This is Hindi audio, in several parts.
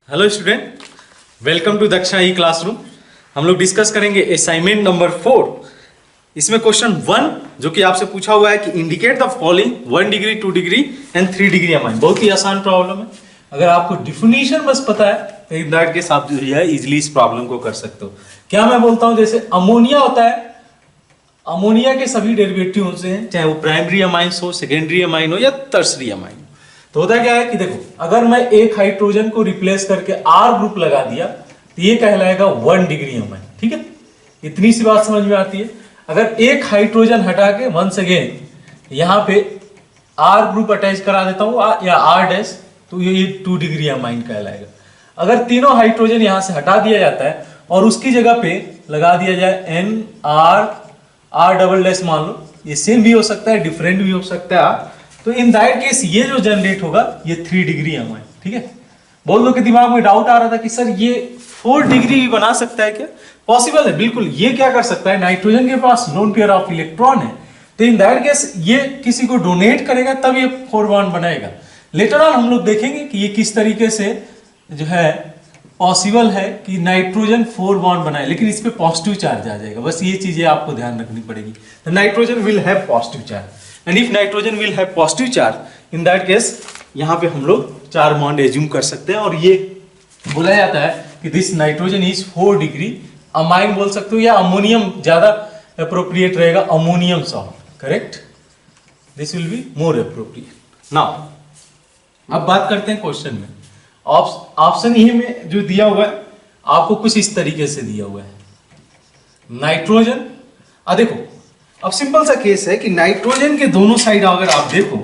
Hello student, welcome to Daksha e classroom. हम लोग डिस्कस करेंगे असाइनमेंट नंबर 4। इसमें क्वेश्चन 1 जो कि आपसे पूछा हुआ है कि indicate the following 1 degree 2 degree and 3 degree amine. बहुत ही आसान प्रॉब्लम है। अगर आपको डिफिनीशन बस पता है तो इन दैट केस आप जो है इजिली इस प्रॉब्लम को कर सकते हो। क्या मैं बोलता हूं, जैसे अमोनिया होता है, अमोनिया के सभी डेरिवेटिव होते हैं, चाहे वो प्राइमरी अमाइंस हो, सेकेंडरी अमाइन हो या टर्सरी अमाइन हो। तो होता क्या है कि देखो, अगर मैं एक हाइड्रोजन को रिप्लेस करके आर ग्रुप लगा दिया तो ये कहलाएगा 1 डिग्री अमाइन। ठीक है, इतनी सी बात समझ में आती है। अगर एक हाइड्रोजन हटा के वंस अगेन यहां पे आर ग्रुप अटैच करा देता हूं या आर डैश, तो ये 2 डिग्री अमाइन कहलाएगा। अगर तीनों हाइड्रोजन यहां से हटा दिया जाता है और उसकी जगह पे लगा दिया जाए एन आर डबल डैश, मान लो ये सेम भी हो सकता है, डिफरेंट भी हो सकता है, तो इन दैट केस ये जो जनरेट होगा ये 3 डिग्री अमाइन। ठीक है, बहुत लोग के दिमाग में डाउट आ रहा था कि सर ये 4 डिग्री भी बना सकता है क्या? पॉसिबल है, बिल्कुल। ये क्या कर सकता है, नाइट्रोजन के पास लोन पेयर ऑफ इलेक्ट्रॉन है, तो इन दैट केस ये किसी को डोनेट करेगा तब ये 4 बॉन्ड बनाएगा। लेटर ऑन हम लोग देखेंगे कि ये किस तरीके से जो है पॉसिबल है कि नाइट्रोजन 4 बॉन्ड बनाए, लेकिन इस पे पॉजिटिव चार्ज आ जाएगा। बस ये चीजें आपको ध्यान रखनी पड़ेगी। तो nitrogen will have positive charge and if nitrogen will have positive charge in that case यहां पे हम लोग 4 बॉन्ड एज्यूम कर सकते हैं और ये बोला जाता है कि this nitrogen is 4 degree amine बोल सकते हो, या अमोनियम ज्यादा अप्रोप्रिएट रहेगा, ammonium salt. Correct, this will be more appropriate. Now अब बात करते हैं क्वेश्चन में। ऑप्शन ए में जो दिया हुआ है आपको कुछ इस तरीके से दिया हुआ है, नाइट्रोजन। देखो, अब सिंपल सा केस है कि नाइट्रोजन के दोनों साइड अगर आप देखो,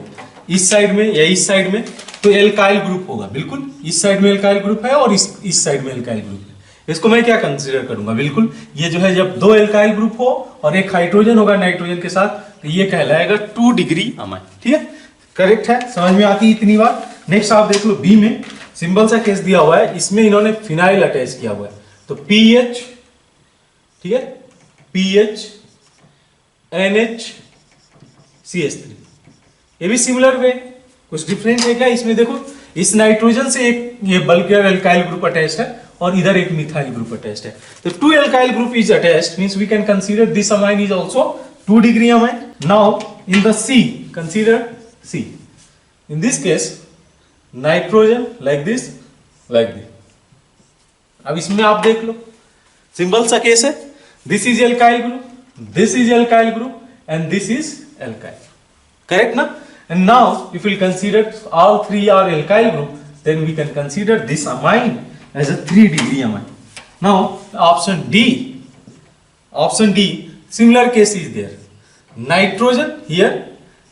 इस साइड में या इस साइड में, तो एल्काइल ग्रुप होगा। बिल्कुल, इस साइड में एल्काइल ग्रुप है और इस साइड में एल्काइल ग्रुप है। इसको मैं क्या कंसीडर करूंगा, बिल्कुल ये जो है, जब 2 एल्काइल ग्रुप हो और एक हाइड्रोजन होगा नाइट्रोजन के साथ, तो ये कहलाएगा 2 डिग्री अमाइन। ठीक है, करेक्ट है, समझ में आती है इतनी बात। नेक्स्ट आप देख लो, बी में सिंपल सा केस दिया हुआ है, इसमें इन्होंने फिनाइल अटैच किया हुआ है, तो पीएच, ठीक है, पीएच NH CH3। ये भी सिमिलर वे, कुछ डिफरेंट है क्या इसमें? देखो, इस नाइट्रोजन से एक ये बल्कियर एल्काइल ग्रुप अटैच्ड है और इधर एक मिथाइल ग्रुप अटैच्ड है, तो 2 alkyl group is attached, means we can consider this amine is also 2 degree amine. Now in the C, consider C। In this case nitrogen like this, like this. अब इसमें आप देख लो, सिंपल सा केस है, this is alkyl group, this is alkyl group and this is alkyl, correct na? And now if we consider all 3 are alkyl group, then we can consider this amine as a 3 degree amine. Now option D, similar case is there, nitrogen here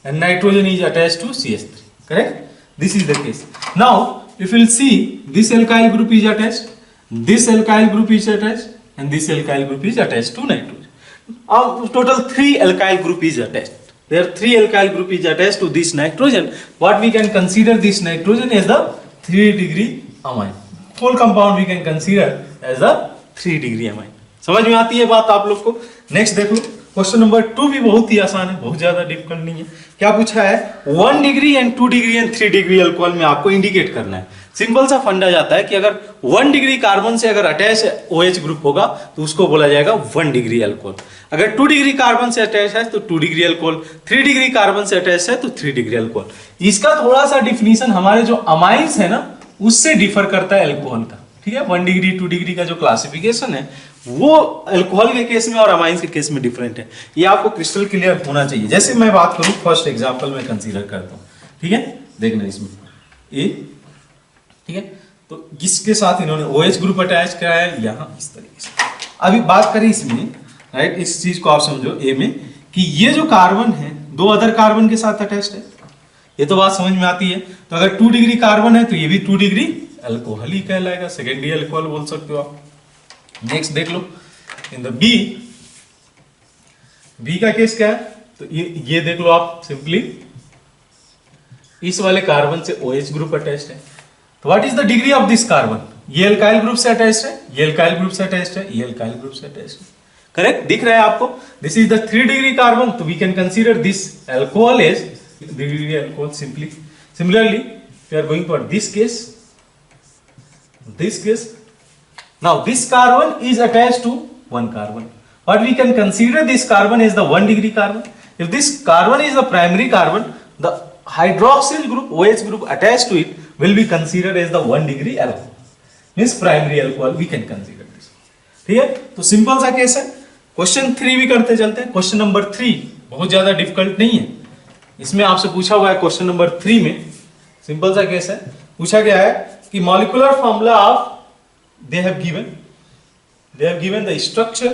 and nitrogen is attached to CH3, correct? This is the case. Now if we'll see, this alkyl group is attached, this alkyl group is attached and this alkyl group is attached to nitrogen. Total 3 alkyl group is attached. There are 3 alkyl group is attached to this nitrogen. What we can consider this nitrogen as the 3 degree amine. Whole compound we can consider as the 3 degree amine. समझ में आती है बात आप लोग को? नेक्स्ट देखो, क्वेश्चन नंबर 2 भी बहुत ही आसान है, बहुत ज्यादा डिफिकल्ट नहीं है। क्या पूछा है, 1 degree and 2 degree and 3 degree alcohol में आपको इंडिकेट करना है। सिंपल सा फंडा जाता है कि अगर 1 डिग्री कार्बन से अगर अटैच OH ग्रुप होगा तो उसको बोला जाएगा 1 डिग्री अल्कोहल। अगर 2 डिग्री कार्बन से अटैच है तो 2 डिग्री अल्कोहल, 3 डिग्री कार्बन से अटैच है तो 3 डिग्री अल्कोहल। इसका थोड़ा सा डिफिनीशन हमारे जो अमाइंस है ना उससे डिफर करता है अल्कोहल का। ठीक है, 1 डिग्री 2 डिग्री का जो क्लासिफिकेशन है वो अल्कोहल के केस में और अमाइंस के केस में डिफरेंट है। ये आपको क्रिस्टल क्लियर होना चाहिए। जैसे मैं बात करूं, फर्स्ट एग्जांपल में कंसीडर करता हूं, ठीक है, देखना इसमें ए, ठीक है, तो इसके साथ इन्होंने OH ग्रुप अटैच कराया है यहां इस तरीके से। अभी बात करें इसमें, राइट, इस चीज को आप समझो ए में कि ये जो कार्बन है 2 अदर कार्बन के साथ अटैच्ड है, ये तो बात समझ में आती है। तो अगर 2 डिग्री कार्बन है तो ये भी 2 डिग्री अल्कोहल ही कहलाएगा, सेकेंडरी अल्कोहल बोल सकते हो आप। नेक्स्ट देख लो, इन द बी का केस क्या है, तो ये देख लो आप सिंपली, इस वाले कार्बन से OH ग्रुप अटैच्ड है, तो what is the degree of this carbon? ये एल्काइल ग्रुप से अटैच्ड है, ये एल्काइल ग्रुप से अटैच्ड है, ये एल्काइल ग्रुप से अटैच्ड है। करेक्ट, दिख रहा है आपको? This is the 3 degree carbon, तो we can consider this alcohol as 3 degree alcohol simply. Similarly, we are going for this case, this case, now this carbon is attached to one carbon, but we can consider this carbon as the 1 degree carbon. If this carbon is the primary carbon, the hydroxyl group, OH group attached to it will be considered as the 1 degree alcohol, means primary alcohol we can consider this. ठीक है, तो सिंपल सा केस है. क्वेश्चन 3 भी करते चलते हैं. क्वेश्चन नंबर 3 बहुत ज्यादा डिफिकल्ट नहीं है. इसमें आपसे पूछा हुआ है क्वेश्चन नंबर 3 में सिंपल सा केस है. पूछा गया है कि molecular formula of they have given the structure.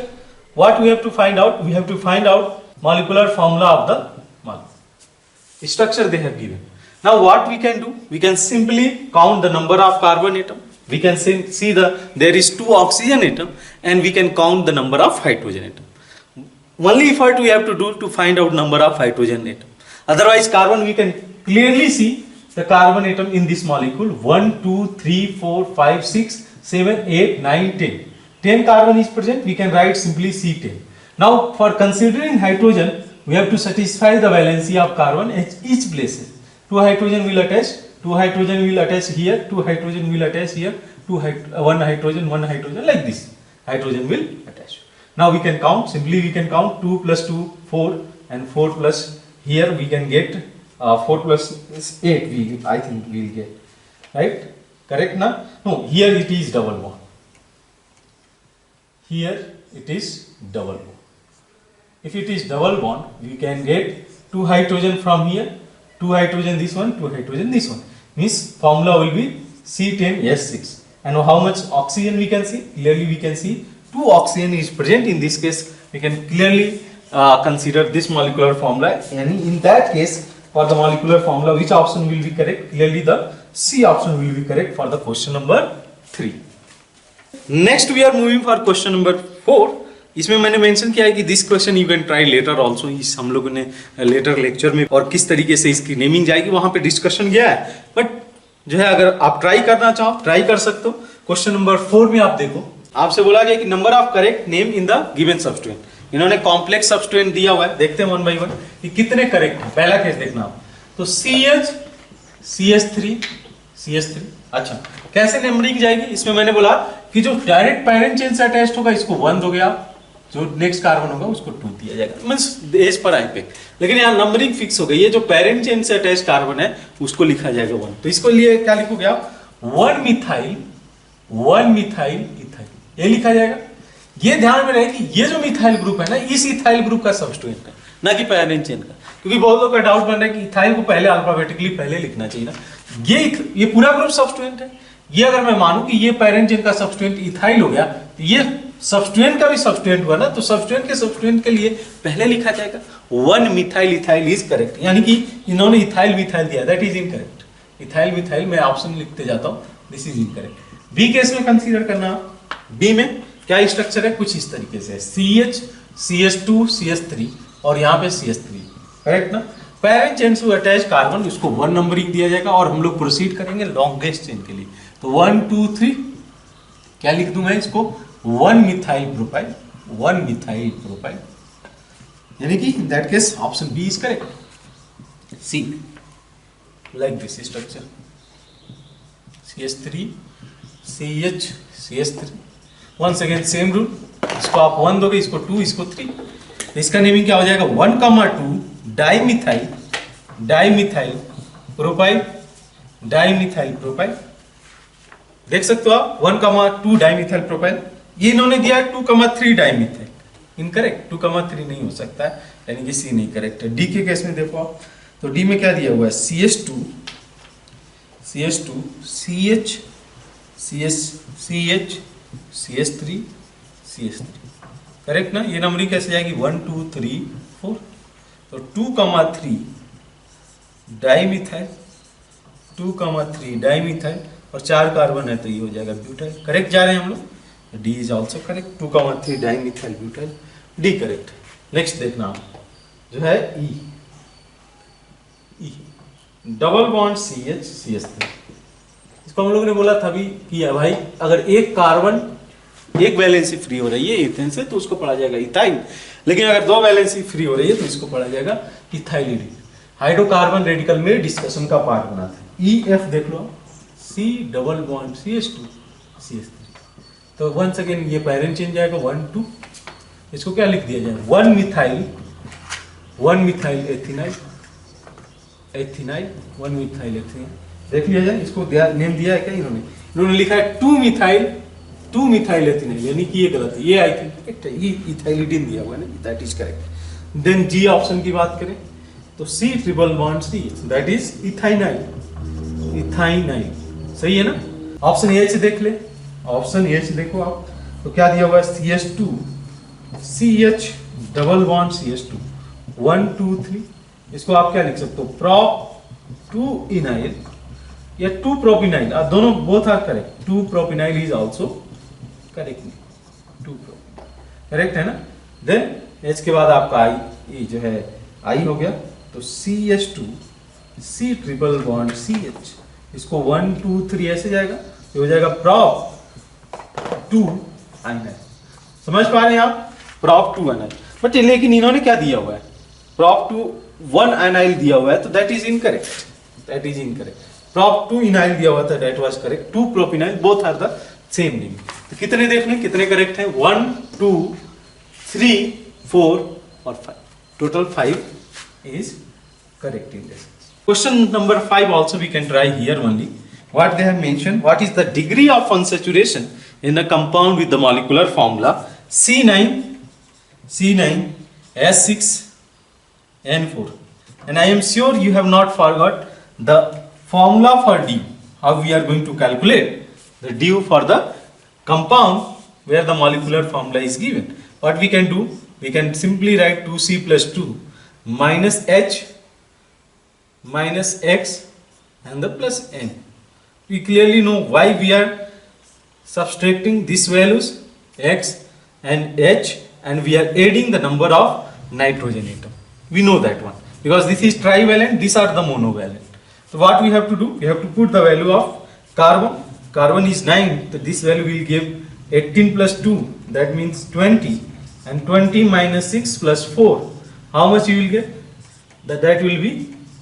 What we have to find out? We have to find out molecular formula of the molecule. Structure they have given. Now what we can do? We can simply count the number of carbon atom. We can see there is 2 oxygen atom, and we can count the number of hydrogen atom. Only effort we have to do to find out number of hydrogen atom. Otherwise carbon we can clearly see the carbon atom in this molecule 1, 2, 3, 4, 5, 6, 7, 8, 9, 10. 10 carbon is present, we can write simply C10. Now for considering hydrogen, we have to satisfy the valency of carbon at each place. 2 hydrogen will attach, 2 hydrogen will attach here, 2 hydrogen will attach here, 1 hydrogen, 1 hydrogen, like this. Hydrogen will attach. Now we can count, simply we can count 2 plus 2, 4, and 4 plus here we can get 4 plus 8, I think we will get, right? Correct na? No, here it is double bond. Here it is double bond. If it is double bond, we can get 2 hydrogen from here, 2 hydrogen this one, 2 hydrogen this one. Means formula will be C10S6. And how much oxygen we can see? Clearly we can see 2 oxygen is present. In this case, we can clearly consider this molecular formula. And in that case, for the molecular formula, which option will be correct? Clearly the C option will be correct for the question number 3. Next we are moving for question number 4. इसमें मैंने मेंशन किया है कि this question you can try later also. इस हम लोगों ने लेटर लेक्चर में और किस तरीके से इसकी नेमिंग जाएगी वहां पे डिस्कशन किया है. बट जो है अगर आप ट्राई करना चाहो ट्राई कर सकते हो. क्वेश्चन नंबर 4 में आप देखो, आपसे बोला गया कि number of correct name in the given substituent. इन्होंने कॉम्प्लेक्स सब्स्टिट्यूएंट दिया हुआ है. देखते हैं 1 by 1 कि कितने करेक्ट है. पहला केस देखना आप. तो CH CS3. अच्छा, कैसे नंबरिंग जाएगी? इसमें मैंने बोला कि जो डायरेक्ट पैरेंट चेन से अटैच्ड होगा इसको 1 दोगे आप, जो नेक्स्ट कार्बन होगा उसको 2 दिया जाएगा. Means as per IUPAC. लेकिन यहाँ नंबरिंग फिक्स हो गई है. जो पैरेंट चेन से अटैच्ड कार्बन है उसको लिखा जाएगा 1. तो इसको लिए क्या लिखोगे आप? 1 मिथाइल इथाइल, ये लिखा जाएगा. ये ध्यान में रहे कि ये जो मिथाइल ग्रुप है ना, इस इथाइल ग्रुप का सब्स्टिट्यूएंट है, ना कि पैरेंट चेन का. क्योंकि बहुत लोगों का डाउट बन रहा है कि इथाइल को पहले अल्फाबेटिकली पहले लिखना चाहिए ना. ये पूरा ग्रुप सब्स्टिट्यूएंट है. ये अगर मैं मानूं कि ये पैरेंट चेन का सब्स्टिट्यूएंट इथाइल हो गया, तो ये सब्स्टिट्यूएंट का भी सब्स्टिट्यूएंट हुआ ना, तो सब्स्टिट्यूएंट के सब्स्टिट्यूएंट के लिए पहले लिखा जाएगा 1 मिथाइल इथाइल इज करेक्ट. यानी कि इन्होंने इथाइल मिथाइल दिया, that is incorrect. Ethyl methyl मैं ऑप्शन लिखते जाता हूं, this is incorrect. B case में कंसीडर करना. बी में क्या स्ट्रक्चर है? कुछ इस तरीके से CH CH2 CH3 और यहाँ पे CH3. करेक्ट ना? पैरेंट चेन से अटैच कार्बन, उसको 1 नंबरिंग दिया जाएगा. और हम लोग प्रोसीड करेंगे लॉन्गेस्ट चेन के लिए. तो 1 2 3 क्या लिख दूं मैं इसको? 1 मिथाइल प्रोपाइल, 1 मिथाइल प्रोपाइल. यानी कि in that case option B is correct. C like this structure CH3 CH CH3. Once again same rule. इसको आप 1 दोगे, इसको 2, इसको 3. इसका नेमिंग क्या हो जाएगा? 1,2 डाइमिथाइल प्रोपाइल, डाइमिथाइल प्रोपाइल. देख सकते हो आप 1,2 डाइमिथाइल प्रोपाइल. ये इन्होंने दिया है 2,3 डाइमिथाइल. इनकरेक्ट. 2,3 नहीं हो सकता है, यानी कि सी नहीं करेक्ट है. डी के केस में देखो आप, तो डी में क्या दिया हुआ है? CH2 CH CH3 करेक्ट ना? ये नंबरिंग कैसे जाएगी? 1 2 3 4. तो 2,3 डाइमिथाइल, 2,3 डाइमिथाइल और 4 कार्बन है तो ये हो जाएगा ब्यूटाइल. करेक्ट जा रहे हैं हम लोग. D is also correct. 2,3 dimethyl butyl, D correct. Next देखना आप, जो है E double bond CH CH3. इसको हम लोगों ने बोला था भी कि भाई अगर एक कार्बन एक वैलेंसी फ्री हो रही है इथेन से तो उसको पढ़ा जाएगा इथाइल. लेकिन अगर 2 वैलेंसी फ्री हो रही है तो इसको पढ़ा जाएगा इथाइल. हाइड्रोकार्बन रेडिकल में डिस्कशन का पार्ट बना था. EF देख लो, C double bond CH2 CH3। तो वंस अगेन ये पैरेंट चेंज आएगा 1 2, इसको क्या लिख दिया जाए 1 मिथाइल एथिनाइल 1 मिथाइल एथिनाइल देख लिया जाए। इसको नेम दिया है क्या इन्होंने लिखा है 2 मिथाइल एथिनाइल, यानी कि ये गलत है, ये आई थिंक करेक्ट है, ये इथाइलिडीन दिया हुआ है ना, that is correct. Then G option की बात करें तो C triple bond C that is ethynyl, सही है ना। ऑप्शन ए से देख ले, ऑप्शन ए से देखो आप, तो क्या दिया हुआ है CH2 CH double bond CH2 1 2 3, इसको आप क्या लिख सकते हो prop 2 इनाइल या 2 प्रोपिनाइल, दोनों both are correct, 2 propynyl is also correct, 2 correct है ना। देन एच के बाद आपका आई जो है आई हो गया, तो CH2 C triple bond CH, इसको 1 2 3 ऐसे जाएगा, ये हो जाएगा prop 2 आइनाइल। समझ पा रहे हैं आप, prop 2 आइनाइल। बट लेकिन इन्होंने क्या दिया हुआ है prop 2 1 आइनाइल दिया हुआ है, तो that is incorrect. prop 2 ynyl दिया हुआ था, that was correct. 2 propynyl both are the same name. तो कितने देख लें कितने करेक्ट हैं 1 2 3 4 और 5, total 5 is correct in this. Question number 5 also we can try here only. What they have mentioned, what is the degree of unsaturation in a compound with the molecular formula C9 S6 N4, and I am sure you have not forgot the formula for DU, how we are going to calculate the DU for the compound where the molecular formula is given. What we can do, we can simply write 2C plus 2 minus H minus X and the plus N. We clearly know why we are subtracting these values X and H, and we are adding the number of nitrogen atom. We know that one because this is trivalent, these are the monovalent. So what we have to do, we have to put the value of carbon is 9, so this value will give 18 plus 2, that means 20, and 20 minus 6 plus 4, how much you will get? That will be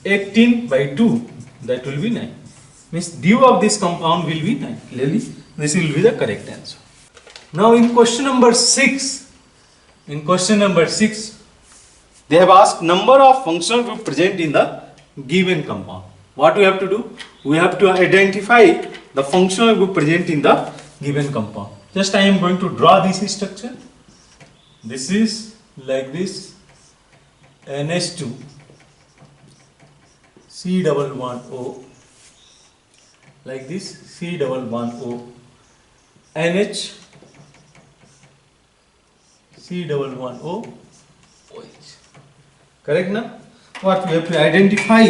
18 by 2, that will be 9. Means DU of this compound will be 9. Clearly this will be the correct answer. Now in question number 6, they have asked number of functional group present in the given compound. What we have to do? We have to identify the functional group present in the given compound. Just I am going to draw this structure. This is like this, NH2 C double bond O, like this C double bond O, NH C double bond O, OH. Correct now? What we have to identify?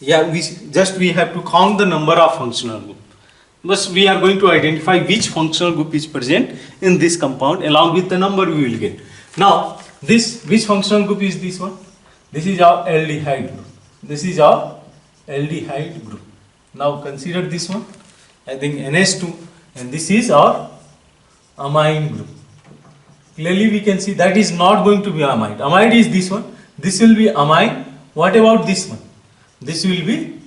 Yeah, we have to count the number of functional group. But we are going to identify which functional group is present in this compound, along with the number we will get. Now, which functional group is this one? This is our aldehyde group. Now consider this one. I think NH2, and this is our amine group. Clearly we can see that is not going to be amide. Amide is this one. This will be amine. What about this one? This will be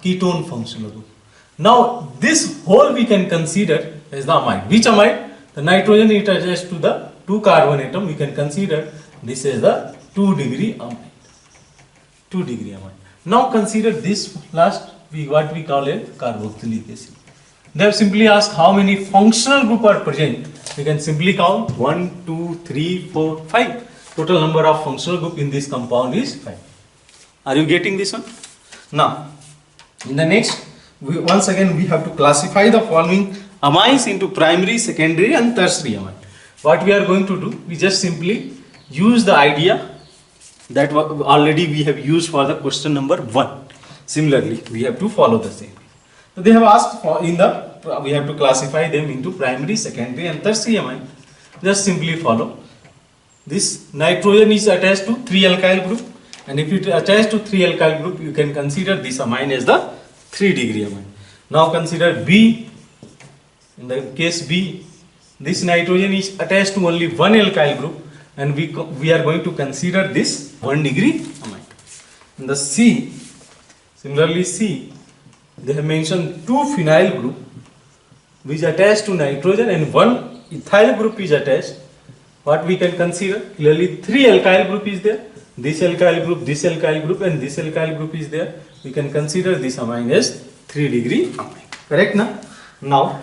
ketone functional group. Now this whole we can consider as the amide. Which amide? The nitrogen it attached to the 2 carbon atom. We can consider this as the 2 degree amide. Now consider this last, what we call a carboxylic acid. They have simply asked how many functional group are present. We can simply count 1, 2, 3, 4, 5. Total number of functional group in this compound is 5. Are you getting this one? Now, in the next, once again we have to classify the following amines into primary, secondary and tertiary amine. What we are going to do, we just simply use the idea that already we have used for the question number 1. Similarly, we have to follow the same. So they have asked for we have to classify them into primary, secondary and tertiary amine. Just simply follow. This nitrogen is attached to 3 alkyl group, and if it attached to 3 alkyl group, you can consider this amine as the 3 degree amine. Now consider B. In the case B, this nitrogen is attached to only 1 alkyl group, and we are going to consider this 1 degree amine. In the C, similarly C, they have mentioned 2 phenyl group, which is attached to nitrogen and one ethyl group is attached, what we can consider? Clearly 3 alkyl group is there. This alkyl group, this alkyl group and this alkyl group is there. We can consider this amine as 3 degree amine. Correct na? Now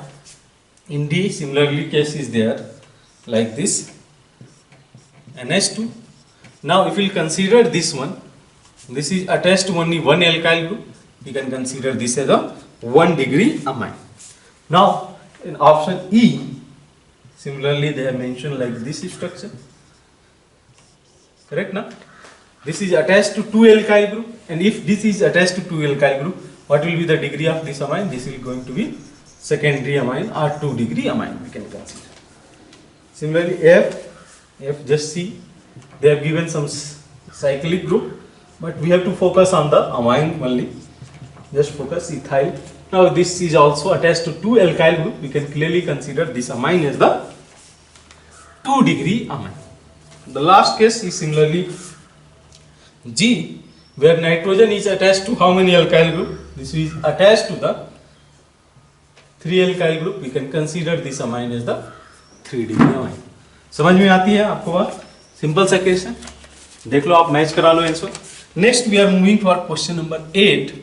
in D similarly case is there like this NH2. Now if we consider this one, this is attached to only one alkyl group, we can consider this as a 1 degree amine. Now in option E, similarly they have mentioned like this structure. Correct na? This is attached to 2 alkyl group, and if this is attached to 2 alkyl group, what will be the degree of this amine? This is going to be secondary amine or 2 degree amine we can consider. Similarly F just see, they have given some cyclic group, but we have to focus on the amine only. Just focus ethyl. Now this is also attached to 2 alkyl group. We can clearly consider this amine as the 2 degree amine. The last case is similarly G, where nitrogen is attached to how many alkyl group? This is attached to the 3 alkyl group. We can consider this amine as the 3 degree amine. समझ में आती है आपको बात? सिंपल सा केस है, देख लो आप, मैच करा लो answer. Next we are moving for question number 8.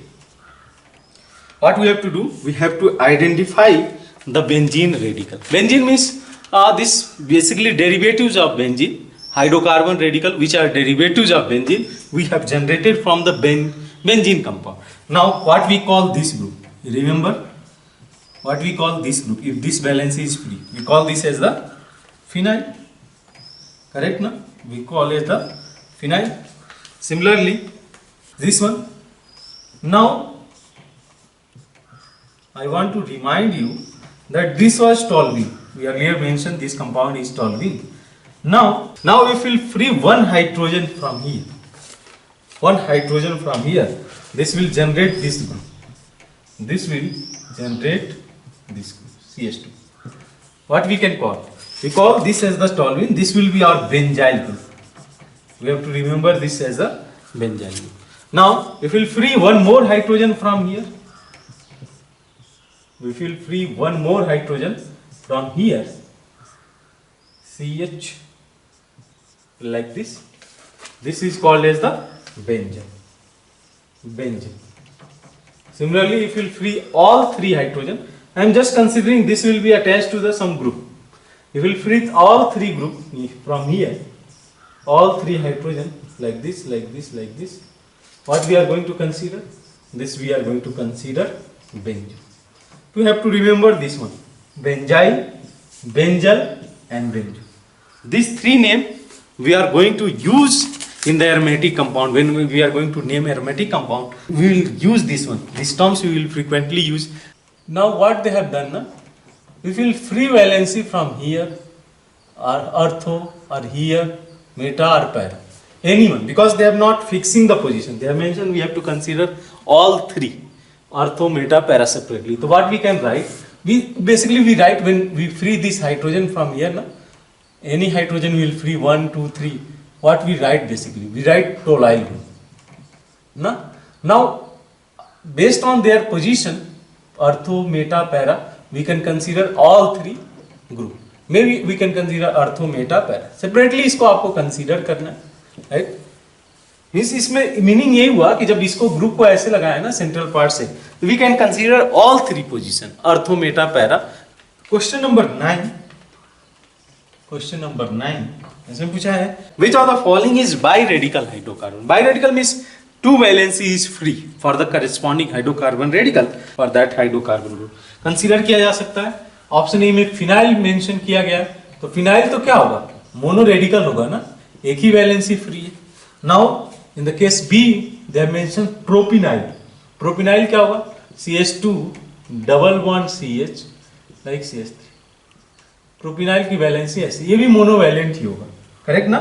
What we have to do? We have to identify the benzene radical. Benzene means this basically derivatives of benzene, hydrocarbon radical which are derivatives of benzene we have generated from the benzene compound. Now what we call this group? Remember what we call this group? If this valency is free, we call this as the phenyl. Correct na? We call it the phenyl. Similarly this one. Now I want to remind you that this was toluene. We earlier mentioned this compound is toluene. Now if we free one hydrogen from here, this will generate this group. This will generate this group, CH2. What we can call? We call this as the toluene. This will be our benzyl group. We have to remember this as a benzyl group. Now if we free one more hydrogen from here, CH like this. This is called as the benzene. Similarly, if you free all 3 hydrogen, I am just considering this will be attached to the some group. If you free all 3 group from here, all 3 hydrogen like this, what we are going to consider? This we are going to consider benzene. You have to remember this one: benzyl, benzyl and benzene. These 3 names we are going to use in the aromatic compound. When we are going to name aromatic compound, we will use this one. These terms we will frequently use. Now what they have done, we will free valency from here or ortho or here, meta or para. Anyone, because they are not fixing the position. They have mentioned we have to consider all 3. Ortho, meta, para separately. So what we can write? We write when we free this hydrogen from here. Any hydrogen will free 1, 2, 3. What we write basically? We write toluene group. Now based on their position, ortho, meta, para, we can consider all 3 group. Maybe we can consider ortho, meta, para. Separately इसको आपको consider करना है, right? इसमें मीनिंग यही हुआ कि जब इसको ग्रुप को ऐसे लगाया ना सेंट्रल पार्ट से, we can consider all 3 position, ortho, meta, para. Question number 9 इसमें पूछा है which of the following is bi radical hydrocarbon. Bi radical means 2 valency is free for the corresponding hydrocarbon radical for that hydrocarbon group. Consider किया जा सकता है. ऑप्शन ए में फिनाइल मेंशन किया गया है, तो फिनाइल तो क्या होगा? मोनो रेडिकल होगा ना, एक ही वैलेंसी फ्री है. Now in the case B, they have mentioned propenyl. Propenyl क्या होगा? CH2 double bond CH like CH3. Propynyl की वैलेंसी ऐसी, ये भी मोनोवैलेंट ही होगा. करेक्ट ना?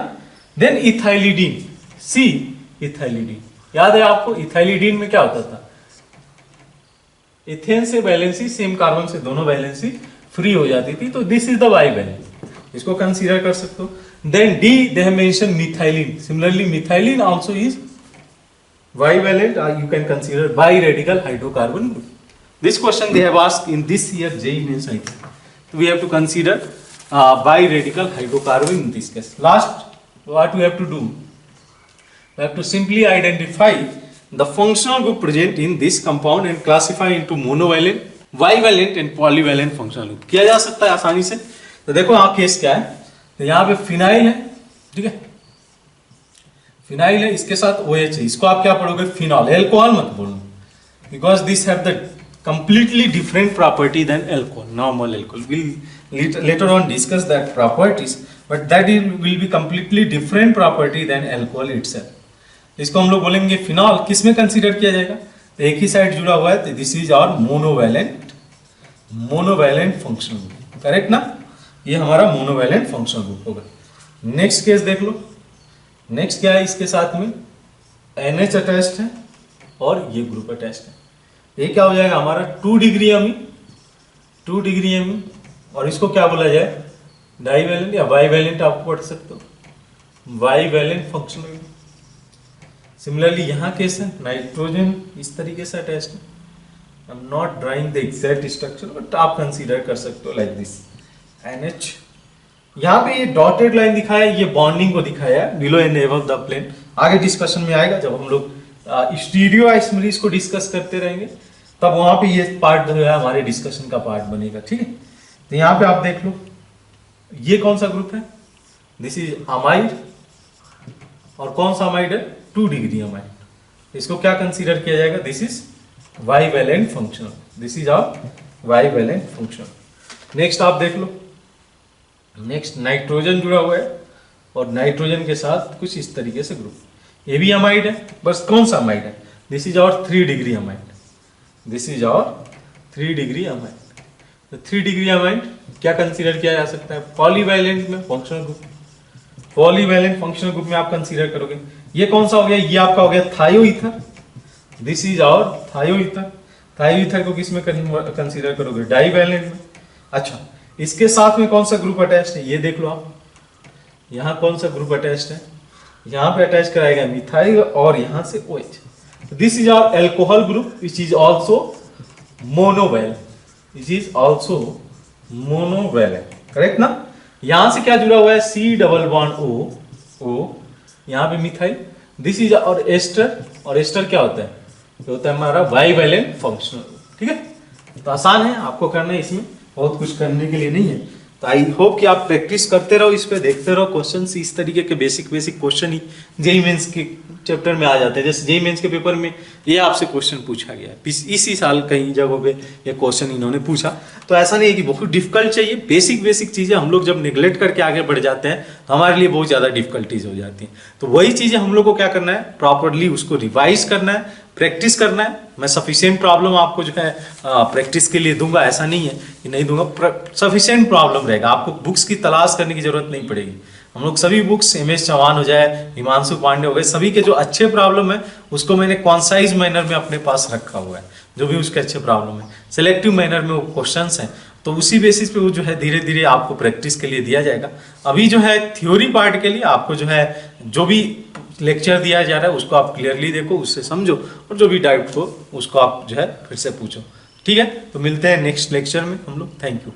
देन इथाइलिडीन, सी इथाइलिडीन. याद है आपको इथाइलिडीन में क्या होता था? इथेन से वैलेंसी, सेम कार्बन से दोनों वैलेंसी फ्री हो जाती थी, तो this is the bivalent. इसको कंसीडर कर सकते हो. Then D, they have mentioned methylene. Similarly, methylene also is bivalent, or you can consider bi-radical hydrocarbon group. This question they have asked in this year JEE Mains, I think. So we have to consider bi-radical hydrocarbon in this case. Last, what we have to do? We have to simply identify the functional group present in this compound and classify into monovalent, bivalent and polyvalent functional group. किया जा सकता है आसानी से. तो देखो यहाँ केस क्या है. तो यहाँ पे फिनाइल है, ठीक है, फिनाइल है, इसके साथ OH है. इसको आप क्या पढ़ोगे? फिनॉल. एल्कोहल मत बोलना, because this have the completely different property than alcohol, normal alcohol. We'll later on discuss that properties, but that will be completely different property than alcohol itself. इसको हम लोग बोलेंगे फिनॉल. किस में कंसीडर किया जाएगा? तो एक ही साइड जुड़ा हुआ है, तो this is our monovalent functional group. Correct ना? ये हमारा मोनोवैलेंट फंक्शनल ग्रुप होगा. नेक्स्ट केस देख लो. नेक्स्ट क्या है? इसके साथ में NH अटैच्ड है और ये ग्रुप अटैच्ड है. ये क्या हो जाएगा हमारा? 2 डिग्री अमी, और इसको क्या बोला जाए? डाइवैलेंट या बाइवैलेंट आप पढ़ सकते हो, बाइवैलेंट फंक्शनल. सिमिलरली यहाँ केस है, नाइट्रोजन इस तरीके से अटैच्ड है. I am not drawing the exact structure, but आप कंसीडर कर सकते हो लाइक दिस. NH यहाँ पे ये डॉटेड लाइन दिखाया है, ये बॉन्डिंग को दिखाया है below and above the plane. आगे डिस्कशन में आएगा जब हम लोग स्टीरियो आइसोमरीज को डिस्कस करते रहेंगे, तब वहां पे ये पार्ट जो है हमारे डिस्कशन का पार्ट बनेगा. ठीक है, तो यहाँ पे आप देख लो, ये कौन सा ग्रुप है? This is amide. और कौन सा अमाइड है? 2 डिग्री अमाइड. इसको क्या कंसीडर किया जाएगा? This is bivalent functional. This is our bivalent functional. Next आप देख लो. नेक्स्ट नाइट्रोजन जुड़ा हुआ है और नाइट्रोजन के साथ कुछ इस तरीके से ग्रुप. ये भी अमाइड है, बस कौन सा अमाइड है? This is our 3 degree amide. This is our 3 degree amide. तो 3 डिग्री अमाइड क्या कंसीडर किया जा सकता है? पॉलीवैलेंट में functional group. Polyvalent functional group में आप कंसीडर करोगे. ये कौन सा हो गया? ये आपका हो गया thioether. This is our thioether. Thioether को किस में कंसीडर करोगे? डाइवैलेंट में. अच्छा, इसके साथ में कौन सा ग्रुप अटैच्ड है? ये देख लो आप, यहाँ कौन सा ग्रुप अटैच्ड है? यहाँ पे अटैच कराएगा मिथाइल और यहाँ से OH. This is our alcohol group which is also monovalent. This is also monovalent. Correct ना? यहाँ से क्या जुड़ा हुआ है? C डबल बॉन्ड O, यहाँ पे मिथाइल. दिस इज और एस्टर. और एस्टर क्या होता है? ये होता है हमारा बाइवैलेंट फंक्शनल. ठीक है, तो आसान है, आपको करना है, इसमें बहुत कुछ करने के लिए नहीं है. तो आई होप कि आप प्रैक्टिस करते रहो, इस पे देखते रहो. क्वेश्चंस इस तरीके के बेसिक क्वेश्चन ही जेईई मेंस के चैप्टर में आ जाते हैं. जैसे जेईई मेंस के पेपर में ये आपसे क्वेश्चन पूछा गया है, इसी साल कई जगहों पे ये क्वेश्चन इन्होंने पूछा. तो ऐसा नहीं है कि बहुत डिफिकल्ट चाहिए. बेसिक चीजें हम लोग जब निगलेक्ट करके आगे बढ़ जाते हैं, हमारे लिए बहुत ज्यादा डिफिकल्टीज हो जाती हैं. तो वही चीजें हम लोग को क्या करना है? प्रॉपरली उसको रिवाइज करना है, प्रैक्टिस करना है. मैं सफिशिएंट प्रॉब्लम आपको जो है प्रैक्टिस के लिए दूंगा, ऐसा नहीं है कि नहीं दूंगा. सफिशिएंट प्रॉब्लम रहेगा, आपको बुक्स की तलाश करने की जरूरत नहीं पड़ेगी. हम लोग सभी बुक्स, MS चौहान हो जाए, हिमांशु पांडे हो गए, सभी के जो अच्छे प्रॉब्लम है उसको मैंने कॉन्साइज मैनर में अपने पास रखा हुआ है. जो भी उसके अच्छे प्रॉब्लम है, सिलेक्टिव मैनर में वो क्वेश्चंस हैं, तो उसी बेसिस पे वो जो है धीरे धीरे आपको प्रैक्टिस के लिए दिया जाएगा. अभी जो है थ्योरी पार्ट के लिए आपको जो है जो भी लेक्चर दिया जा रहा है उसको आप क्लियरली देखो, उससे समझो, और जो भी डाउट हो उसको आप जो है फिर से पूछो. ठीक है, तो मिलते हैं नेक्स्ट लेक्चर में हम लोग. Thank you.